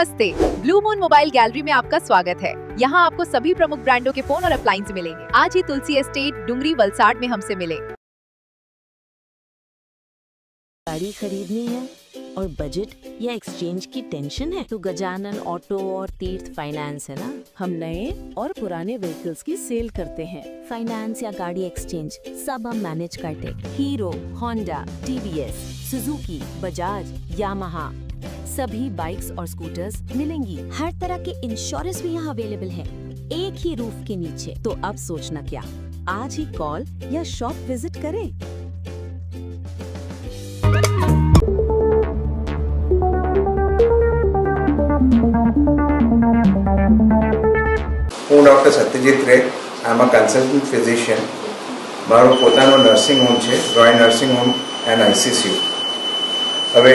नमस्ते, blue moon mobile gallery में आपका स्वागत है। यहाँ आपको सभी प्रमुख ब्रांडों के फोन और अप्लायंस मिलेंगे। आज ही तुलसी एस्टेट डुंगरी वलसाड में हमसे मिले। गाड़ी खरीदनी है और बजट या एक्सचेंज की टेंशन है तो गजानन ऑटो और तीर्थ फाइनेंस है ना। हम नए और पुराने व्हीकल्स की सेल करते हैं। फाइनेंस या गाड़ी एक्सचेंज सब हम मैनेज करते। Hero, Honda, TVS, Suzuki, Bajaj, Yamaha सभी बाइक्स और स्कूटर्स मिलेंगी। हर तरह के इंश्योरेंस भी यहाँ अवेलेबल है, एक ही रूफ के नीचे। तो अब सोचना क्या, आज ही कॉल या शॉप विजिट करें। હું ડૉક્ટર સત્યજીત રે, આઈ એમ અ કન્સલ્ટન્ટ ફિઝિશિયન. મારો પોતાનો નર્સિંગ હોમ છે, Roy nursing home and ICCU. હવે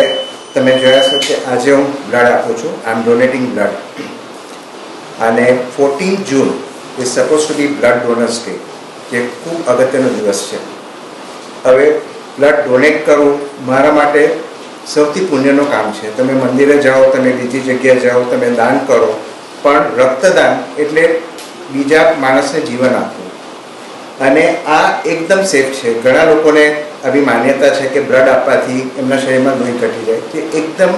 તમે જોયા છો કે આજે હું બ્લડ આપું છું. I am donating blood. અને 14 June is suppose to be blood donors day, જે ખૂબ અગત્યનો દિવસ છે. હવે બ્લડ ડોનેટ કરવું મારા માટે સૌથી પુણ્યનું કામ છે. તમે મંદિરે જાઓ, તમે બીજી જગ્યાએ જાઓ, તમે દાન કરો, પણ રક્તદાન એટલે બીજા માણસને જીવન આપવું. અને આ એકદમ સેફ છે. ઘણા લોકોને આવી માન્યતા છે કે બ્લડ આપવાથી એમના શરીરમાં લોહી ઘટી જાય, જે એકદમ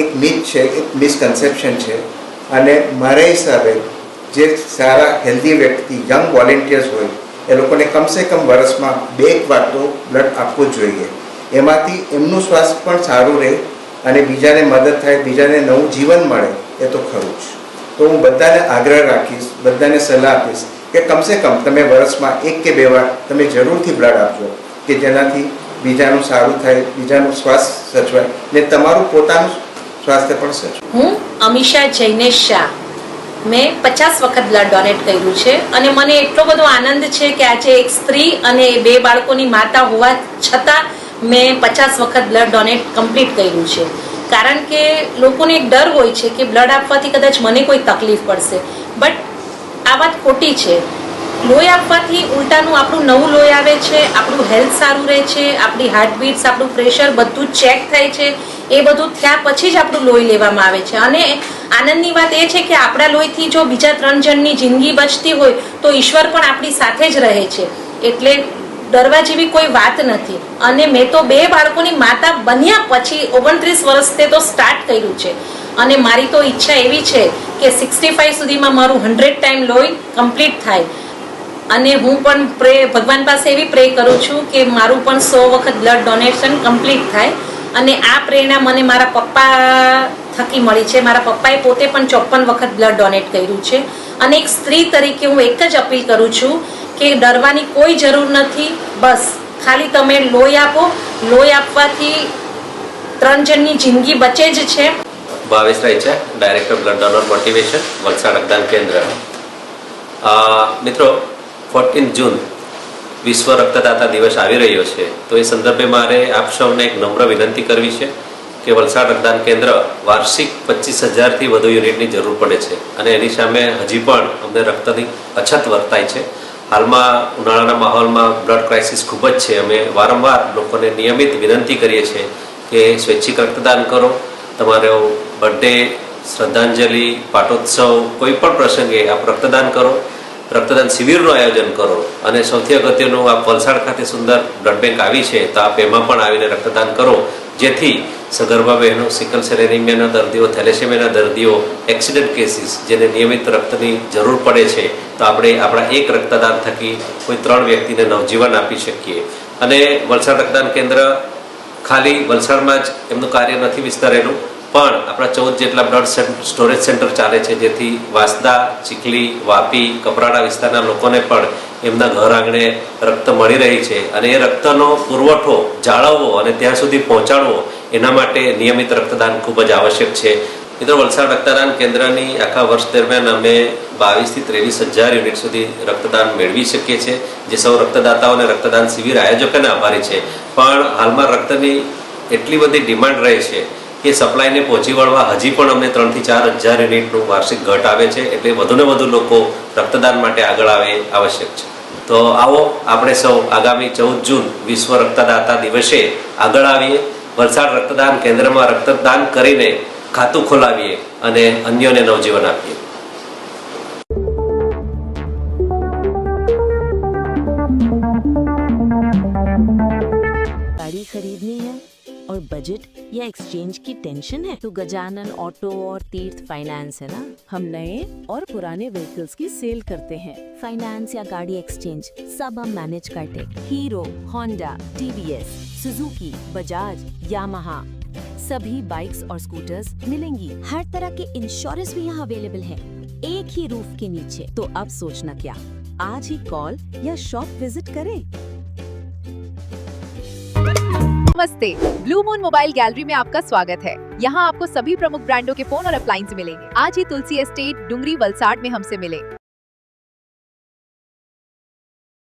એક મિથ છે, એક મિસકન્સેપ્શન છે. અને મારા હિસાબે જે સારા હેલ્ધી વ્યક્તિ, યંગ વોલેન્ટિયર્સ હોય, એ લોકોને કમસે કમ વર્ષમાં 2 વાર તો બ્લડ આપવું જ જોઈએ. એમાંથી એમનું સ્વાસ્થ્ય પણ સારું રહે અને બીજાને મદદ થાય, બીજાને નવું જીવન મળે, એ તો ખરું જ. તો હું બધાને આગ્રહ રાખીશ, બધાને સલાહ આપીશ કે કમસે કમ તમે વર્ષમાં 1 કે 2 વાર તમે જરૂરથી બ્લડ આપજો, કે જેનાથી બીજાનું સારું થાય, બીજાનું સ્વાસ્થ્ય સચવાય ને તમારું પોતાનું સ્વાસ્થ્ય પણ સચવાય. હું અમીષા જૈનેશ શાહ, મેં 50 વખત બ્લડ ડોનેટ કર્યું છે અને મને એટલો બધો આનંદ છે કે આજે એક સ્ત્રી અને 2 બાળકોની માતા હોવા છતાં મેં 50 વખત બ્લડ ડોનેટ કમ્પ્લીટ કર્યું છે. કારણ કે લોકોને એક ડર હોય છે કે બ્લડ આપવાથી કદાચ મને કોઈ તકલીફ પડશે, બટ આ વાત ખોટી છે. લોહી આપવાથી ઉલટાનું આપણું નવું લોહી આવે છે, આપણું હેલ્થ સારું રહે છે, આપણી હાર્ટબીટ્સ, આપણું પ્રેશર બધું જ ચેક થાય છે. એ બધું થયા પછી જ આપણું લોહી લેવામાં આવે છે. અને આનંદની વાત એ છે કે આપણા લોહીથી જો બીજા 3 જણની જિંદગી બચતી હોય તો ઈશ્વર પણ આપણી સાથે જ રહે છે. એટલે ડરવા જેવી કોઈ વાત નથી. અને મેં તો 2 બાળકોની માતા બન્યા પછી 29 વર્ષથી તો સ્ટાર્ટ કર્યું છે. અને મારી તો ઈચ્છા એવી છે કે 65 સુધીમાં મારું 100 ટાઈમ લોહી કમ્પ્લીટ થાય. અને હું પણ ભગવાન પાસે એવી પ્રે કરું છું કે મારું પણ 100 વખત બ્લડ ડોનેશન કમ્પ્લીટ થાય. અને આ પ્રેરણા મને મારા પપ્પા થકી મળી છે. મારા પપ્પાએ પોતે પણ 54 વખત બ્લડ ડોનેટ કર્યું છે. અને એક સ્ત્રી તરીકે હું એક જ અપીલ કરું છું કે ડરવાની કોઈ જરૂર નથી. બસ ખાલી તમે લોહી આપો. લોહી આપવાથી 3 જણની જિંદગી બચે જ છે. Bhavesh Raycha, director blood donor motivation, Valsad રક્તદાન કેન્દ્ર. મિત્રો, 14 જૂન વિશ્વ રક્તદાતા દિવસ આવી રહ્યો છે, તો એ સંદર્ભે મારે આપ સૌને એક નમ્ર વિનંતી કરવી છે કે વલસાડ રક્તદાન કેન્દ્ર વાર્ષિક 25,000થી વધુ યુનિટની જરૂર પડે છે અને એની સામે હજી પણ અમને રક્તની અછત વર્તાય છે. હાલમાં ઉનાળાના માહોલમાં બ્લડ ક્રાઇસિસ ખૂબ જ છે. અમે વારંવાર લોકોને નિયમિત વિનંતી કરીએ છીએ કે સ્વૈચ્છિક રક્તદાન કરો. તમારો બર્થડે, શ્રદ્ધાંજલિ, પાટોત્સવ, કોઈ પણ પ્રસંગે આપ રક્તદાન કરો. રક્તદાન શિબિરનું આયોજન કરો. અને સૌથી અગત્યનું, આ વલસાડ ખાતે સુંદર બ્લડ બેંક આવી છે, તો આપ એમાં પણ આવીને રક્તદાન કરો, જેથી સગર્ભા બહેનો, સિકલ સેલ એનિમિયાના દર્દીઓ, થેલેસેમિયાના દર્દીઓ, એક્સિડન્ટ કેસીસ જેને નિયમિત રક્તની જરૂર પડે છે, તો આપણે આપણા એક રક્તદાન થકી કોઈ 3 વ્યક્તિને નવજીવન આપી શકીએ. અને વલસાડ રક્તદાન કેન્દ્ર ખાલી વલસાડમાં જ એમનું કાર્ય નથી વિસ્તારેલું, પણ આપણા 14 જેટલા બ્લડ સ્ટોરેજ સેન્ટર ચાલે છે, જેથી વાંસદા, ચીખલી, વાપી, કપરાડા વિસ્તારના લોકોને પણ એમના ઘર આંગણે રક્ત મળી રહી છે. અને એ રક્તનો પુરવઠો જાળવવો અને ત્યાં સુધી પહોંચાડવો, એના માટે નિયમિત રક્તદાન ખૂબ જ આવશ્યક છે. મિત્રો, વલસાડ રક્તદાન કેન્દ્રની આખા વર્ષ દરમિયાન અમે 22,000થી 23,000 યુનિટ સુધી રક્તદાન મેળવી શકીએ છીએ, જે સૌ રક્તદાતાઓ અને રક્તદાન શિબિર આયોજકોને આભારી છે. પણ હાલમાં રક્તની એટલી બધી ડિમાન્ડ રહે છે કે સપ્લાયને પહોંચી વળવા હજી પણ અમને 3,000થી 4,000 યુનિટનું વાર્ષિક ઘટ આવે છે. એટલે વધુને વધુ લોકો રક્તદાન માટે આગળ આવે આવશ્યક છે. તો આવો આપણે સૌ આગામી 14 જૂન વિશ્વ રક્તદાતા દિવસે આગળ આવીએ. વલસાડ રક્તદાન કેન્દ્રમાં રક્તદાન કરીને ખાતું ખોલાવીએ અને અન્યોને નવજીવન આપીએ. गाड़ी खरीदनी है और बजट या एक्सचेंज की टेंशन है तो गजानन ऑटो और तीर्थ फाइनेंस है ना. हम नए और पुराने व्हीकल्स की सेल करते हैं. फाइनेंस या गाड़ी एक्सचेंज सब हम मैनेज करते. Hero, Honda, TVS, Suzuki, Bajaj, Yamaha सभी बाइक्स और स्कूटर्स मिलेंगी. हर तरह के इंश्योरेंस भी यहाँ अवेलेबल है, एक ही रूफ के नीचे. तो अब सोचना क्या, आज ही कॉल या शॉप विजिट करें. नमस्ते, ब्लू मून मोबाइल गैलरी में आपका स्वागत है. यहाँ आपको सभी प्रमुख ब्रांडों के फोन और अप्लायंस मिलेंगे. आज ही तुलसी एस्टेट डुंगरी वलसाड में हमसे मिले.